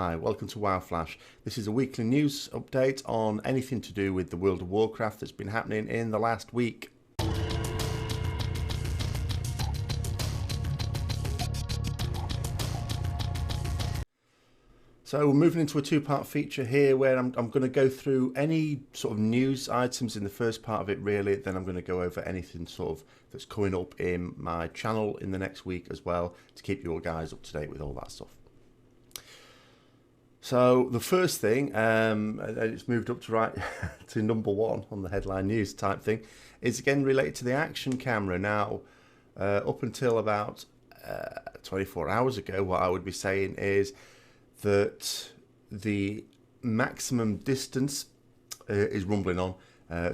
Hi, welcome to WoW Flash. This is a weekly news update on anything to do with the world of Warcraft that's been happening in the last week. So we're moving into a two-part feature here where I'm going to go through any sort of news items in the first part of it really, then I'm going to go over anything sort of that's coming up in my channel in the next week as well to keep you all guys up to date with all that stuff. So the first thing, it's moved up to right to number one on the headline news type thing, is again related to the action camera. Now, up until about 24 hours ago, what I would be saying is that the maximum distance is rumbling on.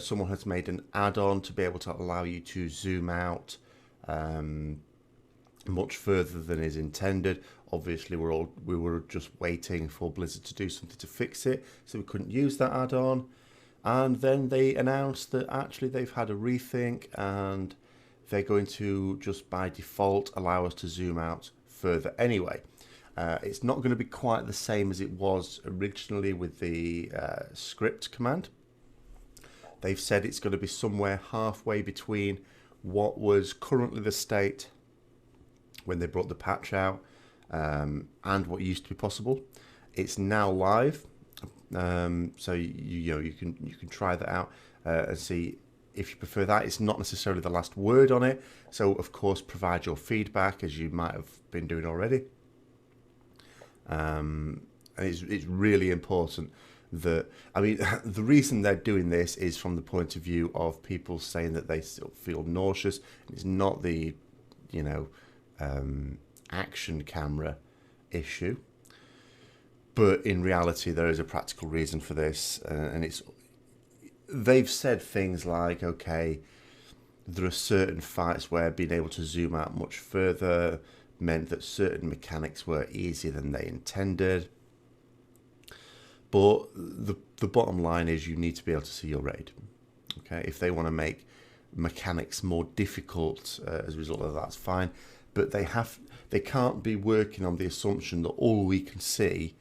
Someone has made an add-on to be able to allow you to zoom out much further than is intended. Obviously, we were just waiting for Blizzard to do something to fix it, so we couldn't use that add-on. And then they announced that actually they've had a rethink and they're going to just by default allow us to zoom out further anyway. It's not going to be quite the same as it was originally with the script command. They've said it's going to be somewhere halfway between what was currently the state when they brought the patch out and what used to be possible. It's now live, so you can try that out and see if you prefer that. It's not necessarily the last word on it, so of course provide your feedback as you might have been doing already. And it's really important that, I mean, the reason they're doing this is from the point of view of people saying that they still feel nauseous. It's not the, action camera issue, but in reality there is a practical reason for this, and they've said things like, okay, there are certain fights where being able to zoom out much further meant that certain mechanics were easier than they intended, but the bottom line is you need to be able to see your raid. Okay, if they want to make mechanics more difficult as a result of that, that's fine, but they can't be working on the assumption that all we can see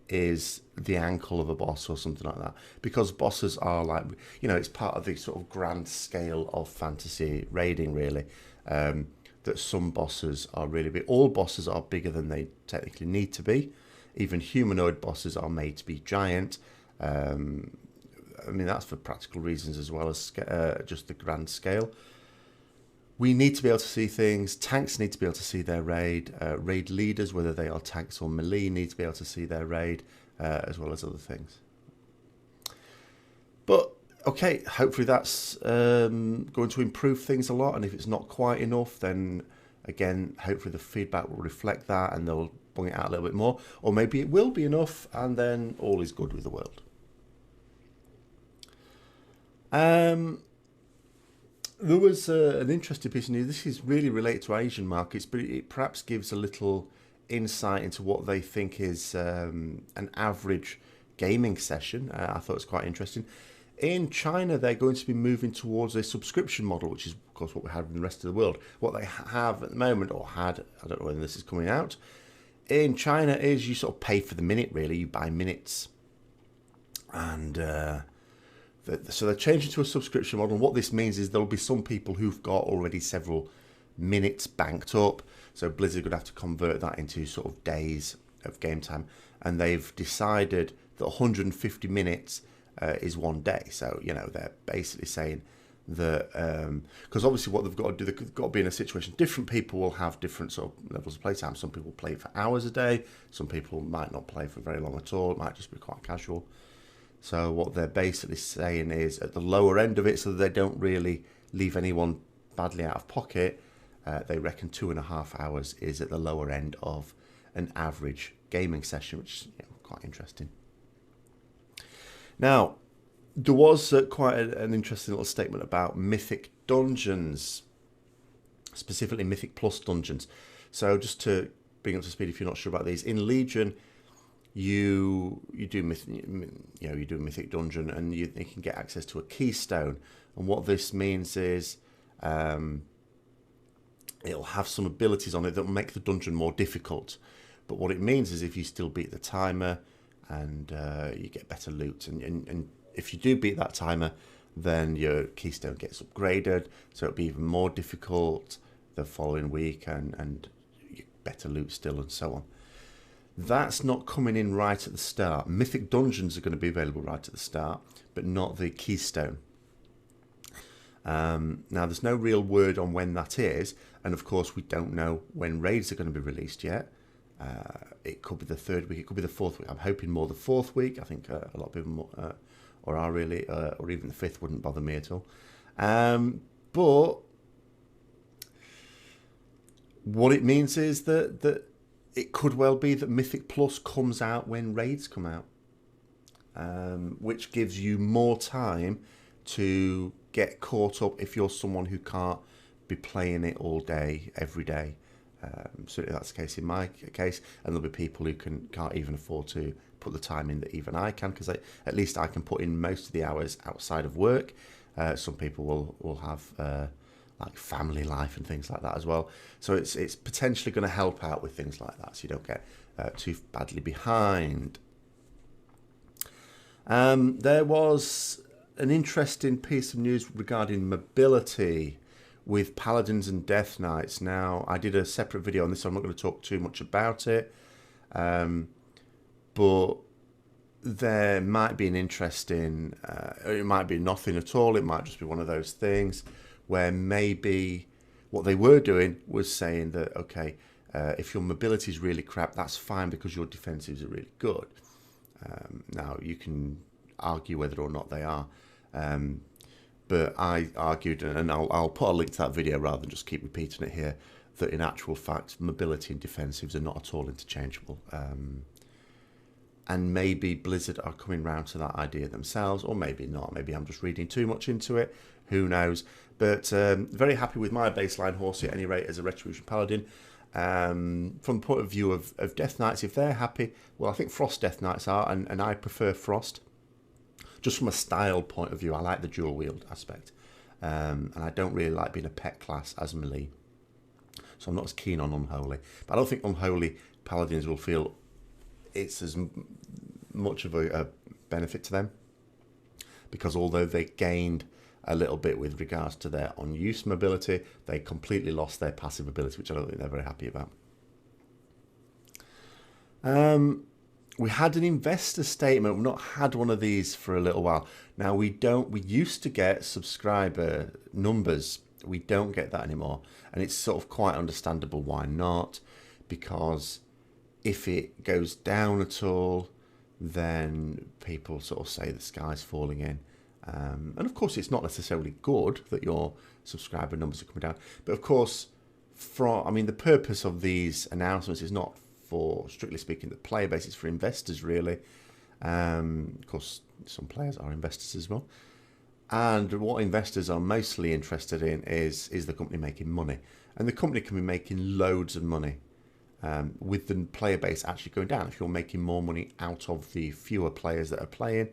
is the ankle of a boss or something like that, because bosses are like, it's part of the sort of grand scale of fantasy raiding really, that some bosses are really big. All bosses are bigger than they technically need to be. Even humanoid bosses are made to be giant. I mean, that's for practical reasons as well as just the grand scale. We need to be able to see things. Tanks need to be able to see their raid. Raid leaders, whether they are tanks or melee, need to be able to see their raid, as well as other things. But, okay, hopefully that's going to improve things a lot. And if it's not quite enough, then, again, hopefully the feedback will reflect that and they'll bring it out a little bit more. Or maybe it will be enough and then all is good with the world. There was an interesting piece of news. This is really related to Asian markets, but it perhaps gives a little insight into what they think is an average gaming session. I thought it was quite interesting. In China, they're going to be moving towards a subscription model, which is, of course, what we have in the rest of the world. What they have at the moment, or had, I don't know when this is coming out, in China is you sort of pay for the minute, really. You buy minutes. And so they're changing to a subscription model. And what this means is there'll be some people who've got already several minutes banked up. So Blizzard would have to convert that into sort of days of game time. And they've decided that 150 minutes is 1 day. So, they're basically saying that, because obviously what they've got to do, they've got to be in a situation, different people will have different sort of levels of playtime. Some people play for hours a day. Some people might not play for very long at all. It might just be quite casual. So what they're basically saying is at the lower end of it, so that they don't really leave anyone badly out of pocket, they reckon 2.5 hours is at the lower end of an average gaming session, which is quite interesting. Now, there was quite an interesting little statement about Mythic dungeons, specifically Mythic Plus dungeons. So just to bring up to speed, if you're not sure about these, in Legion, you do a Mythic dungeon and you can get access to a keystone. And what this means is it'll have some abilities on it that will make the dungeon more difficult. But what it means is if you still beat the timer and you get better loot, and if you do beat that timer, then your keystone gets upgraded, so it'll be even more difficult the following week, and better loot still, and so on. That's not coming in right at the start. Mythic dungeons are going to be available right at the start, but not the keystone. Now, there's no real word on when that is, and of course we don't know when raids are going to be released yet. It could be the 3rd week, it could be the 4th week. I'm hoping more the 4th week. I think a lot of people or even the 5th wouldn't bother me at all. But what it means is that it could well be that Mythic Plus comes out when raids come out, which gives you more time to get caught up if you're someone who can't be playing it all day, every day. Certainly that's the case in my case, and there'll be people who can't even afford to put the time in that even I can, because at least I can put in most of the hours outside of work. Some people will have like family life and things like that as well. So it's potentially going to help out with things like that, so you don't get too badly behind. There was an interesting piece of news regarding mobility with Paladins and Death Knights. Now, I did a separate video on this, so I'm not going to talk too much about it. But there might be an interesting, it might be nothing at all. It might just be one of those things where maybe what they were doing was saying that, okay, if your mobility is really crap, that's fine because your defensives are really good. Now, you can argue whether or not they are. But I argued, and I'll put a link to that video rather than just keep repeating it here, that in actual fact, mobility and defensives are not at all interchangeable. And maybe Blizzard are coming round to that idea themselves, or maybe not. Maybe I'm just reading too much into it. Who knows? But very happy with my baseline horse at any rate as a Retribution Paladin. From the point of view of Death Knights, if they're happy, well, I think Frost Death Knights are, and I prefer Frost. Just from a style point of view, I like the dual wield aspect. And I don't really like being a pet class as melee. So I'm not as keen on Unholy. But I don't think Unholy Paladins will feel it's as much of a benefit to them. Because although they gained a little bit with regards to their on-use mobility, they completely lost their passive ability, which I don't think they're very happy about. We had an investor statement. We've not had one of these for a little while. Now, we used to get subscriber numbers. We don't get that anymore. And it's sort of quite understandable why not. Because if it goes down at all, then people sort of say the sky's falling in. And of course, it's not necessarily good that your subscriber numbers are coming down. But of course, the purpose of these announcements is not for, strictly speaking, the player base. It's for investors, really. Of course, some players are investors as well. And what investors are mostly interested in is the company making money. And the company can be making loads of money with the player base actually going down. If you're making more money out of the fewer players that are playing.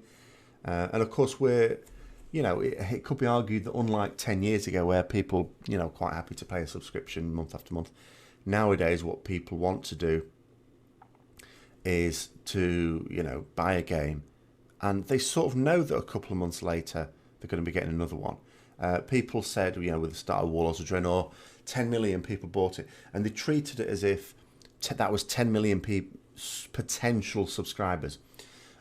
And of course, it could be argued that unlike 10 years ago where people, quite happy to pay a subscription month after month, nowadays what people want to do is to, buy a game, and they sort of know that a couple of months later they're going to be getting another one. People said, with the start of Warlords of Draenor, 10 million people bought it, and they treated it as if that was 10 million potential subscribers.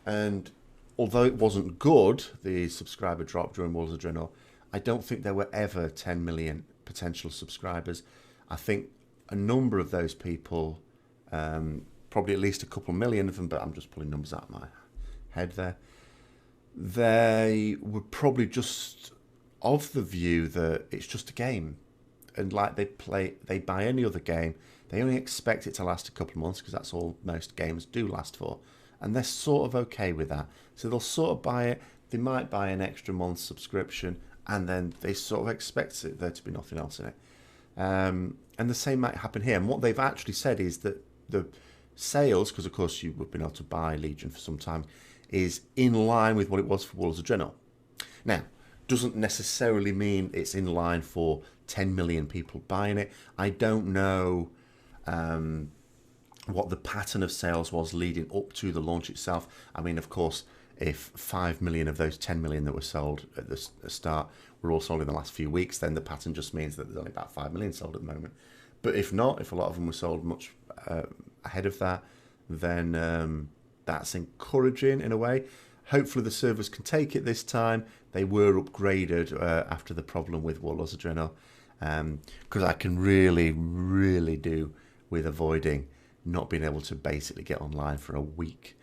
And although it wasn't good, the subscriber drop during Warlords of Draenor, I don't think there were ever 10 million potential subscribers. I think a number of those people, probably at least a couple million of them, but I'm just pulling numbers out of my head there, they were probably just of the view that it's just a game. And like they buy any other game, they only expect it to last a couple of months because that's all most games do last for. And they're sort of okay with that. So they'll sort of buy it. They might buy an extra month's subscription, and then they sort of expect there to be nothing else in it. And the same might happen here. And what they've actually said is that the sales, because of course you would have been able to buy Legion for some time, is in line with what it was for Warlords of Draenor. Now, doesn't necessarily mean it's in line for 10 million people buying it. I don't know what the pattern of sales was leading up to the launch itself. I mean, of course, if 5 million of those 10 million that were sold at the start were all sold in the last few weeks, then the pattern just means that there's only about 5 million sold at the moment. But if not, if a lot of them were sold much ahead of that, then that's encouraging in a way. Hopefully the servers can take it this time. They were upgraded after the problem with Warlords Adrenal, because I can really do with avoiding not being able to basically get online for a week.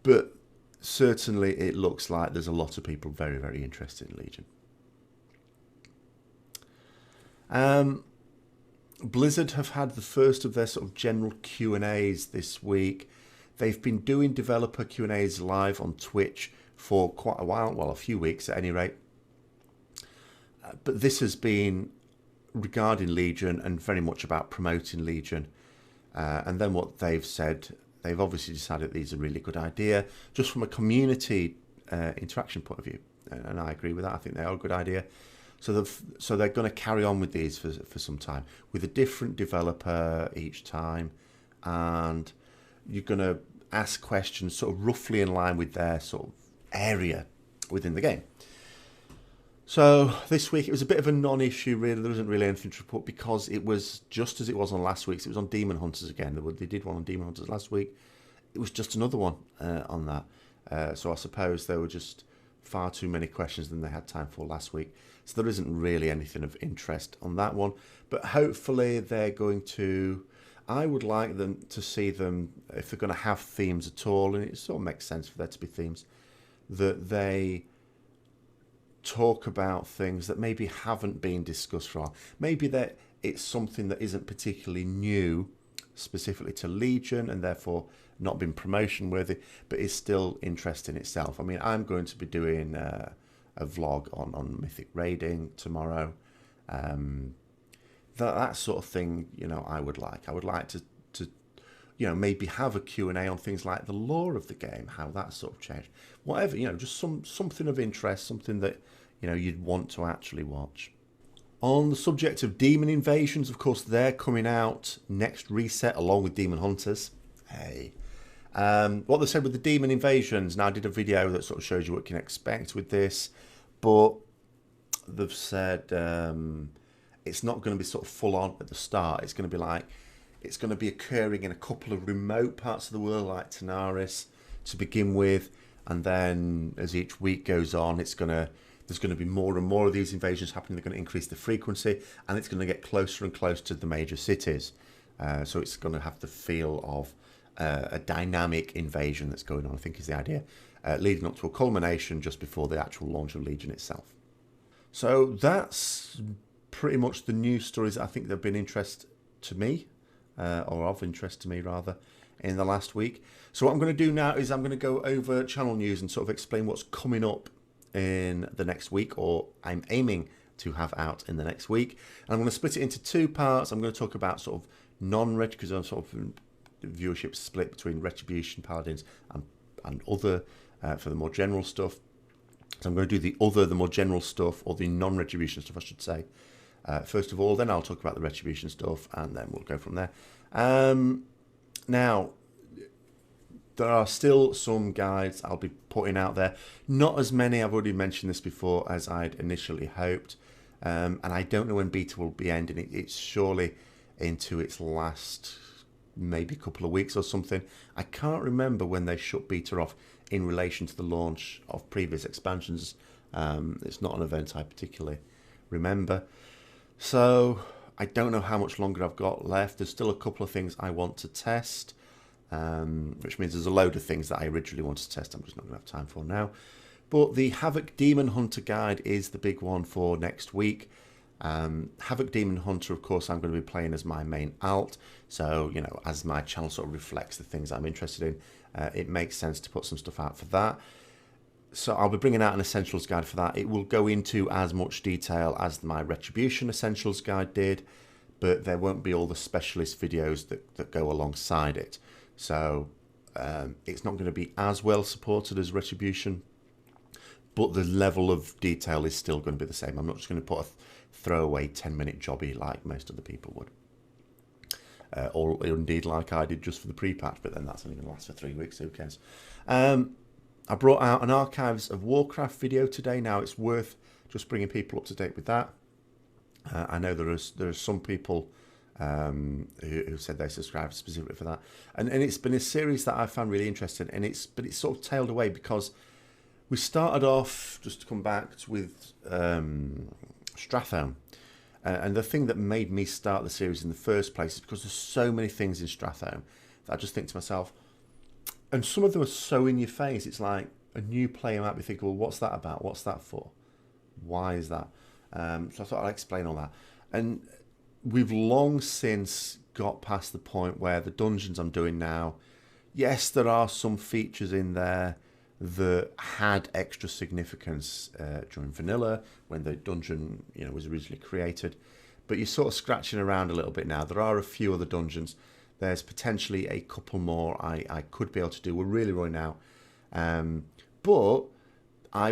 But certainly it looks like there's a lot of people very interested in Legion. Blizzard have had the first of their sort of general Q&As this week. They've been doing developer Q&As live on Twitch for quite a while, well, a few weeks at any rate. But this has been regarding Legion and very much about promoting Legion. And then what they've said, they've obviously decided these are a really good idea, just from a community interaction point of view. And I agree with that. I think they are a good idea. So they're going to carry on with these for some time, with a different developer each time. And you're going to ask questions sort of roughly in line with their sort of area within the game. So this week it was a bit of a non-issue really. There wasn't really anything to report because it was just as it was on last week's. It was on Demon Hunters again. They did one on Demon Hunters last week. It was just another one on that. So I suppose there were just far too many questions than they had time for last week. So there isn't really anything of interest on that one. But hopefully they're going to... I would like them to see them, if they're going to have themes at all, and it sort of makes sense for there to be themes, that they talk about things that maybe haven't been discussed for a while. Maybe that it's something that isn't particularly new, specifically to Legion, and therefore not been promotion worthy, but is still interesting itself. I mean, I'm going to be doing a vlog on Mythic raiding tomorrow. That sort of thing, you know, I would like. I would like to you know, maybe have a Q&A on things like the lore of the game, how that sort of changed. Whatever, you know, just something of interest, something that, you know, you'd want to actually watch. On the subject of Demon Invasions, of course, they're coming out next reset along with Demon Hunters. Hey. What they said with the Demon Invasions, now I did a video that sort of shows you what you can expect with this, but they've said it's not going to be sort of full on at the start. It's going to be like, it's going to be occurring in a couple of remote parts of the world like Tanaris to begin with, and then as each week goes on, there's going to be more and more of these invasions happening. They're going to increase the frequency, and it's going to get closer and closer to the major cities. So it's going to have the feel of a dynamic invasion that's going on, I think is the idea, leading up to a culmination just before the actual launch of Legion itself. So that's pretty much the news stories that I think that have been interest to me. Or of interest to me rather, in the last week. So what I'm going to do now is I'm going to go over channel news and sort of explain what's coming up in the next week, or I'm aiming to have out in the next week. And I'm going to split it into two parts. I'm going to talk about sort of non-ret, because I'm sort of viewership split between Retribution, Paladins, and other for the more general stuff. So I'm going to do the more general stuff, or the non-Retribution stuff, I should say. First of all, then I'll talk about the Retribution stuff, and then we'll go from there. Now, there are still some guides I'll be putting out there. Not as many, I've already mentioned this before, as I'd initially hoped. And I don't know when beta will be ending. It's surely into its last maybe couple of weeks or something. I can't remember when they shut beta off in relation to the launch of previous expansions. It's not an event I particularly remember. So I don't know how much longer I've got left. There's still a couple of things I want to test, which means there's a load of things that I originally wanted to test I'm just not going to have time for now. But the Havoc Demon Hunter guide is the big one for next week. Havoc Demon Hunter, of course, I'm going to be playing as my main alt. So, you know, as my channel sort of reflects the things I'm interested in, it makes sense to put some stuff out for that. So I'll be bringing out an Essentials guide for that. It will go into as much detail as my Retribution Essentials guide did, but there won't be all the specialist videos that go alongside it. So it's not going to be as well supported as Retribution, but the level of detail is still going to be the same. I'm not just going to put a throwaway 10-minute jobby like most other people would. or indeed like I did just for the pre-patch, but then that's only going to last for 3 weeks, so who cares? I brought out an Archives of Warcraft video today. Now it's worth just bringing people up to date with that. I know there are some people who said they subscribed specifically for that, and it's been a series that I found really interesting, but it's sort of tailed away because we started off, just to come back, with Stratholme, and the thing that made me start the series in the first place is because there's so many things in Stratholme that I just think to myself, and some of them are so in your face. It's like a new player might be thinking, well, what's that about? What's that for? Why is that? So I thought I'd explain all that. And we've long since got past the point where the dungeons I'm doing now, yes, there are some features in there that had extra significance during vanilla when the dungeon, was originally created, but you're sort of scratching around a little bit now. There are a few other dungeons. There's potentially a couple more I could be able to do. We're really running out, but I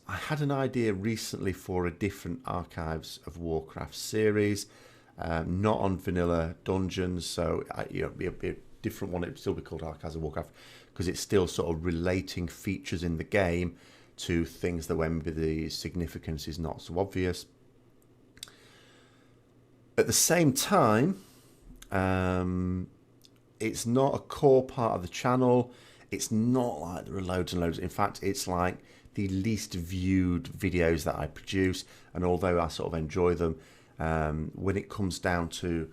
had an idea recently for a different Archives of Warcraft series, not on vanilla dungeons, so it'd be a different one. It'd still be called Archives of Warcraft because it's still sort of relating features in the game to things that when the significance is not so obvious. At the same time, it's not a core part of the channel. It's not like there are loads and loads. In fact, it's like the least viewed videos that I produce, and although I sort of enjoy them, when it comes down to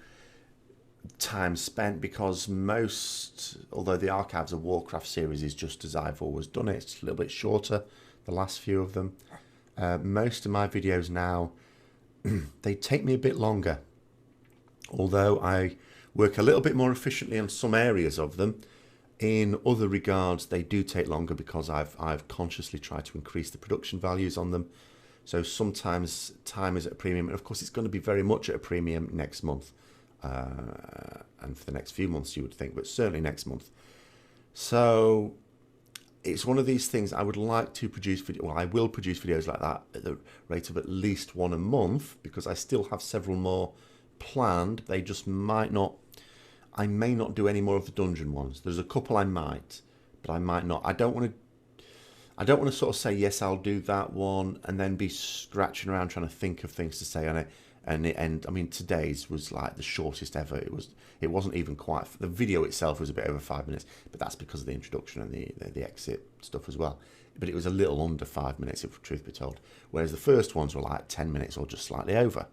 time spent, because although the Archives of Warcraft series is just as I've always done it, it's a little bit shorter, the last few of them, most of my videos now, they take me a bit longer, although I work a little bit more efficiently on some areas of them. In other regards, they do take longer because I've consciously tried to increase the production values on them. So sometimes time is at a premium, and of course it's going to be very much at a premium next month, and for the next few months you would think, but certainly next month. So it's one of these things. I would like to produce I will produce videos like that at the rate of at least one a month, because I still have several more planned. They just might not. I may not do any more of the dungeon ones. There's a couple I might, but I might not. I don't want to sort of say, yes, I'll do that one, and then be scratching around trying to think of things to say on it. And I mean, today's was like the shortest ever. It wasn't even quite. The video itself was a bit over 5 minutes, but that's because of the introduction and the exit stuff as well. But it was a little under 5 minutes, if truth be told. Whereas the first ones were like 10 minutes or just slightly over.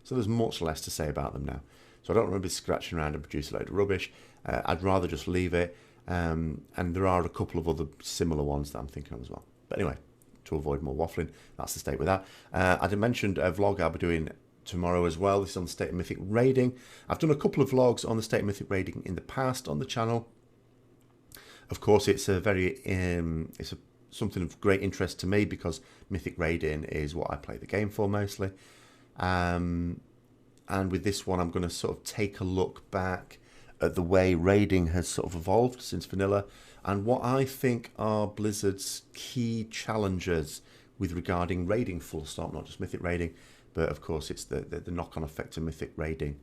So there's much less to say about them now. So I don't want to be scratching around and produce a load of rubbish. I'd rather just leave it. And there are a couple of other similar ones that I'm thinking of as well. But anyway, to avoid more waffling, that's the state with that. I did mention a vlog I'll be doing tomorrow as well. This is on the State of Mythic raiding. I've done a couple of vlogs on the State of Mythic raiding in the past on the channel. Of course, it's a very something of great interest to me because Mythic raiding is what I play the game for mostly. And with this one, I'm going to sort of take a look back at the way raiding has sort of evolved since vanilla, and what I think are Blizzard's key challenges with regarding raiding full stop, not just Mythic raiding, but of course it's the knock-on effect of Mythic raiding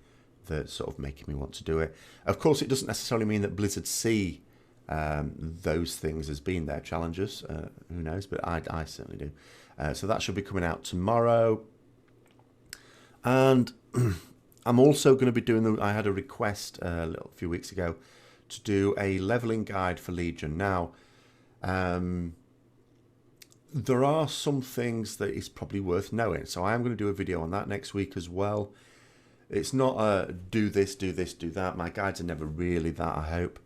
that's sort of making me want to do it. Of course, it doesn't necessarily mean that Blizzard see those things as being their challenges. Who knows, but I certainly do. So that should be coming out tomorrow. And I'm also going to be doing I had a request a few weeks ago to do a leveling guide for Legion. Now, there are some things that is probably worth knowing. So I am going to do a video on that next week as well. It's not a do this, do that. My guides are never really that, I hope.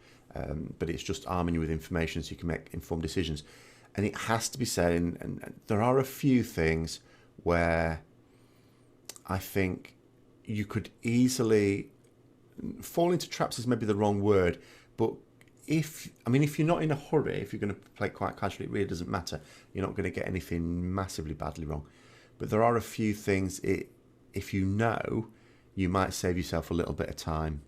But it's just arming you with information so you can make informed decisions. And it has to be said, and there are a few things where I think you could easily fall into traps is maybe the wrong word, but if you're not in a hurry, if you're going to play quite casually, it really doesn't matter. You're not going to get anything massively badly wrong. But there are a few things, if you know, you might save yourself a little bit of time.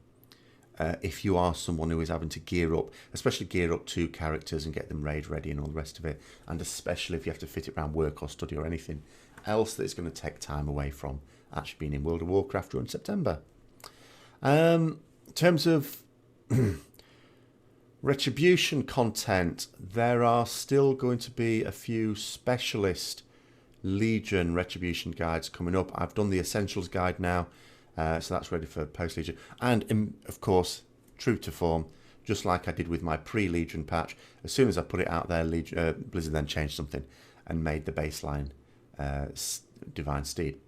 If you are someone who is having to gear up, especially gear up 2 characters and get them raid ready and all the rest of it, and especially if you have to fit it around work or study or anything else that is going to take time away from actually being in World of Warcraft during September. in terms of Retribution content, there are still going to be a few specialist Legion Retribution guides coming up. I've done the Essentials guide now, so that's ready for post-Legion. And, of course, true to form, just like I did with my pre-Legion patch, as soon as I put it out there, Blizzard then changed something and made the baseline Divine Steed.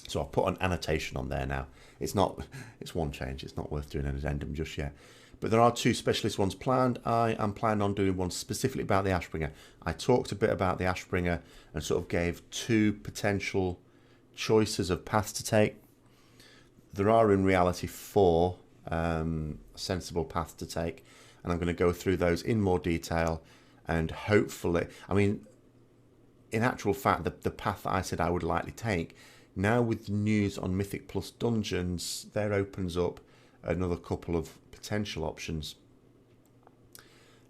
So I'll put an annotation on there now. It's one change. It's not worth doing an addendum just yet. But there are 2 specialist ones planned. I am planning on doing one specifically about the Ashbringer. I talked a bit about the Ashbringer and sort of gave 2 potential choices of paths to take. There are in reality 4 sensible paths to take, and I'm going to go through those in more detail, and hopefully, I mean, in actual fact, the path that I said I would likely take, now with news on Mythic Plus Dungeons, there opens up another couple of potential options.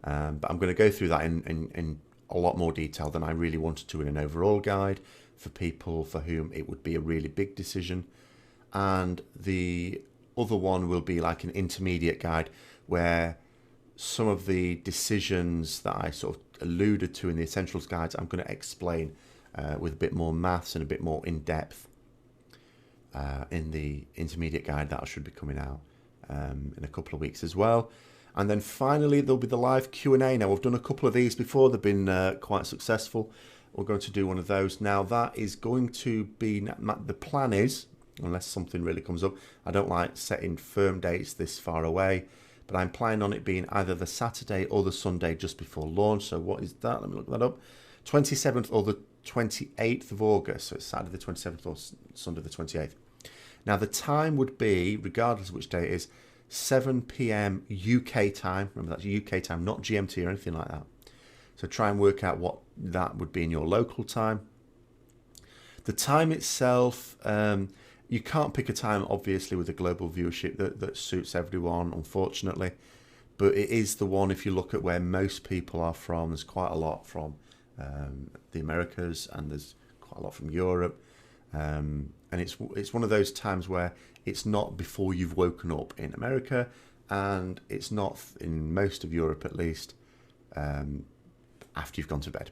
But I'm going to go through that in a lot more detail than I really wanted to in an overall guide for people for whom it would be a really big decision. And the other one will be like an intermediate guide where some of the decisions that I sort of alluded to in the Essentials guides, I'm going to explain with a bit more maths and a bit more in depth in the intermediate guide that should be coming out in a couple of weeks as well. And then finally there'll be the live Q&A. Now we've done a couple of these before, they've been quite successful. We're going to do one of those now. That is going to be, the plan is, unless something really comes up, I don't like setting firm dates this far away, but I'm planning on it being either the Saturday or the Sunday just before launch. So what is that? Let me look that up. 27th or the 28th of August. So it's Saturday the 27th or Sunday the 28th. Now the time would be, regardless of which day it is, 7 p.m. UK time. Remember, that's UK time, not GMT or anything like that. So try and work out what that would be in your local time. The time itself, you can't pick a time, obviously, with a global viewership that suits everyone, unfortunately. But it is the one, if you look at where most people are from, there's quite a lot from the Americas, and there's quite a lot from Europe. And it's one of those times where it's not before you've woken up in America, and it's not, in most of Europe at least, after you've gone to bed.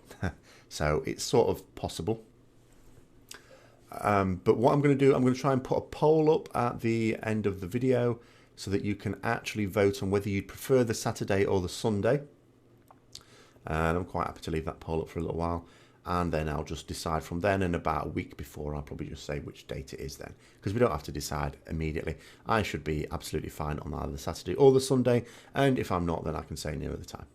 So it's sort of possible. But what I'm going to do, I'm going to try and put a poll up at the end of the video so that you can actually vote on whether you'd prefer the Saturday or the Sunday. And I'm quite happy to leave that poll up for a little while. And then I'll just decide from then, and about a week before, I'll probably just say which date it is then. Because we don't have to decide immediately. I should be absolutely fine on either the Saturday or the Sunday. And if I'm not, then I can say nearer the time.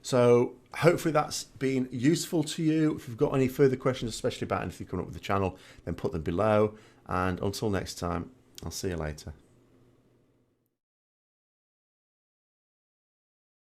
So hopefully that's been useful to you. If you've got any further questions, especially about anything coming up with the channel, then put them below. And until next time, I'll see you later.